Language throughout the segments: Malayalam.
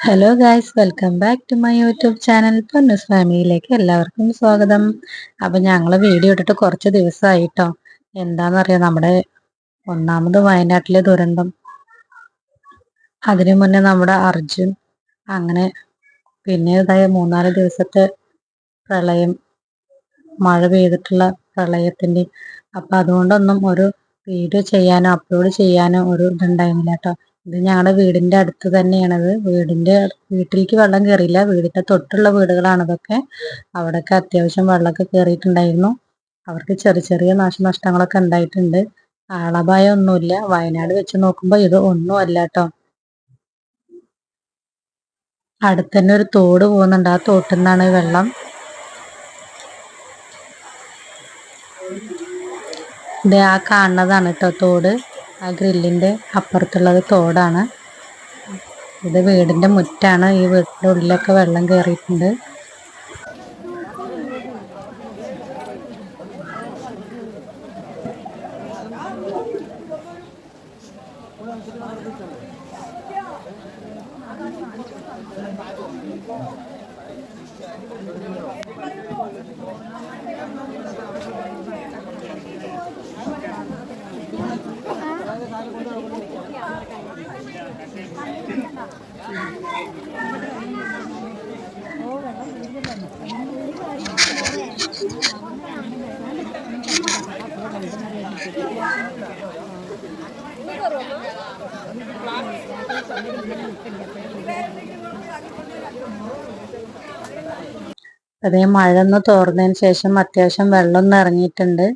Hello guys, welcome back to my YouTube channel Ponnoos ഫാമിലിയിലേക്ക് എല്ലാവർക്കും സ്വാഗതം. അപ്പൊ ഞങ്ങള് വീഡിയോ ഇട്ടിട്ട് കുറച്ച് ദിവസമായിട്ടോ. എന്താണെന്നറിയാം, നമ്മുടെ ഒന്നാമത് വയനാട്ടിലെ ദുരന്തം, അതിനു മുന്നേ നമ്മുടെ അർജുൻ, അങ്ങനെ പിന്നെ ഇതായ 3-4 ദിവസത്തെ പ്രളയം, മഴ പെയ്തിട്ടുള്ള പ്രളയത്തിന്റെ. അപ്പൊ അതുകൊണ്ടൊന്നും ഒരു വീഡിയോ ചെയ്യാനോ അപ്ലോഡ് ചെയ്യാനോ ഒരു ഇതുണ്ടായിരുന്നില്ല കേട്ടോ. ഇത് ഞങ്ങളുടെ വീടിന്റെ അടുത്ത് തന്നെയാണത്. വീട്ടിലേക്ക് വെള്ളം കയറിയില്ല, വീടിന്റെ തൊട്ടുള്ള വീടുകളാണ് ഇതൊക്കെ. അവിടെയൊക്കെ അത്യാവശ്യം വെള്ളമൊക്കെ കയറിയിട്ടുണ്ടായിരുന്നു. അവർക്ക് ചെറിയ ചെറിയ നാശനഷ്ടങ്ങളൊക്കെ ഉണ്ടായിട്ടുണ്ട്. ആളപായം ഒന്നുമില്ല. വയനാട് വെച്ച് നോക്കുമ്പോൾ ഇത് ഒന്നും അല്ല കേട്ടോ. അടുത്ത് തന്നെ ഒരു തോട് പോകുന്നുണ്ട്, ആ തോട്ടിൽ നിന്നാണ് വെള്ളം. ഇത് ആ കാണുന്നതാണ് കേട്ടോ തോട്. ആ ഗ്രില്ലിന്റെ അപ്പുറത്തുള്ളത് തോടാണ്. ഇത് വീടിന്റെ മുറ്റാണ്. ഈ വീടിന്റെ ഉള്ളിലൊക്കെ വെള്ളം കയറിയിട്ടുണ്ട്. അതേ മഴ ഒന്ന് തോർന്നതിന് ശേഷം അത്യാവശ്യം വെള്ളം ഒന്ന് ഇറങ്ങിയിട്ടുണ്ട്.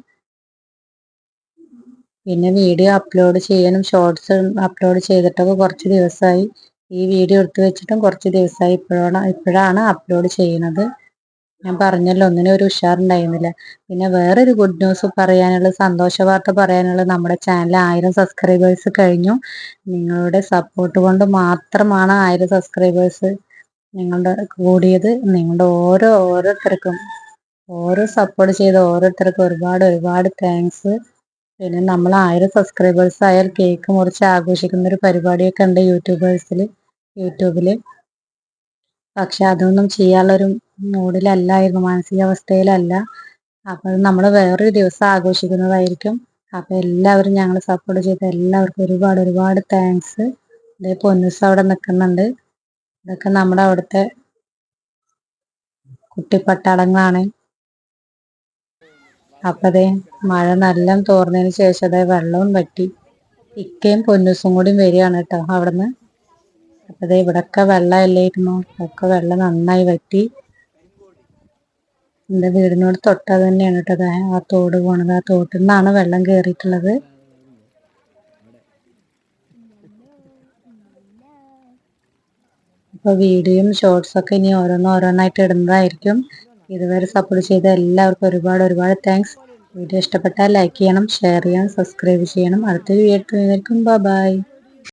പിന്നെ വീഡിയോ അപ്ലോഡ് ചെയ്യാനും ഷോർട്സ് അപ്ലോഡ് ചെയ്തിട്ടൊക്കെ കുറച്ച് ദിവസമായി. ഈ വീഡിയോ എടുത്തു വെച്ചിട്ടും കുറച്ച് ദിവസമായി. ഇപ്പോഴാണ് അപ്ലോഡ് ചെയ്യുന്നത്. ഞാൻ പറഞ്ഞല്ലോ, ഒന്നിനും ഒരു ഉഷാറുണ്ടായിരുന്നില്ല. പിന്നെ വേറൊരു ഗുഡ് ന്യൂസ് പറയാനുള്ളത്, സന്തോഷ വാർത്ത പറയാനുള്ളത്, നമ്മുടെ ചാനൽ 1000 സബ്സ്ക്രൈബേഴ്സ് കഴിഞ്ഞു. നിങ്ങളുടെ സപ്പോർട്ട് കൊണ്ട് മാത്രമാണ് 1000 സബ്സ്ക്രൈബേഴ്സ് നിങ്ങളുടെ കൂടിയത്. നിങ്ങളുടെ ഓരോരുത്തർക്കും, സപ്പോർട്ട് ചെയ്ത ഓരോരുത്തർക്കും ഒരുപാട് ഒരുപാട് താങ്ക്സ്. പിന്നെ നമ്മൾ 1000 സബ്സ്ക്രൈബേഴ്സ് ആയാൽ കേക്ക് മുറിച്ച് ആഘോഷിക്കുന്ന ഒരു പരിപാടിയൊക്കെ ഉണ്ട് യൂട്യൂബില്. പക്ഷെ അതൊന്നും ചെയ്യാനുള്ളൊരു മൂഡിലല്ലായിരുന്നു, മാനസികാവസ്ഥയിലല്ല. അപ്പൊ നമ്മൾ വേറൊരു ദിവസം ആഘോഷിക്കുന്നതായിരിക്കും. അപ്പൊ എല്ലാവരും ഞങ്ങൾ സപ്പോർട്ട് ചെയ്ത എല്ലാവർക്കും ഒരുപാട് ഒരുപാട് താങ്ക്സ്. ഇതേ പൊന്നൂസ് അവിടെ നിൽക്കുന്നുണ്ട്. ഇതൊക്കെ നമ്മുടെ അവിടുത്തെ കുട്ടിപ്പട്ടാളങ്ങളാണ്. അപ്പതേ മഴ നല്ല തോർന്നതിന് ശേഷം അതേ വെള്ളവും വറ്റി. ഇക്കയും പൊന്നൂസും കൂടി വരികയാണ് കേട്ടോ അവിടുന്ന്. അപ്പതേ ഇവിടൊക്കെ വെള്ളമല്ലായിരുന്നു, ഒക്കെ വെള്ളം നന്നായി വറ്റി. എന്റെ വീടിനോട് തൊട്ടത് തന്നെയാണ് കേട്ടോ ആ തോട് പോണത്. ആ തോട്ടിൽ നിന്നാണ് വെള്ളം കയറിയിട്ടുള്ളത്. അപ്പൊ വീഡിയോയും ഷോർട്സ് ഒക്കെ ഇനി ഓരോന്നായിട്ട് ഇടുന്നതായിരിക്കും. ഇതുവരെ സപ്പോർട്ട് ചെയ്ത എല്ലാവർക്കും ഒരുപാട് ഒരുപാട് താങ്ക്സ്. വീഡിയോ ഇഷ്ടപ്പെട്ടാൽ ലൈക്ക് ചെയ്യണം, ഷെയർ ചെയ്യണം, സബ്സ്ക്രൈബ് ചെയ്യണം. അടുത്തൊരു വീഡിയോ ആയിരിക്കും. ബൈ.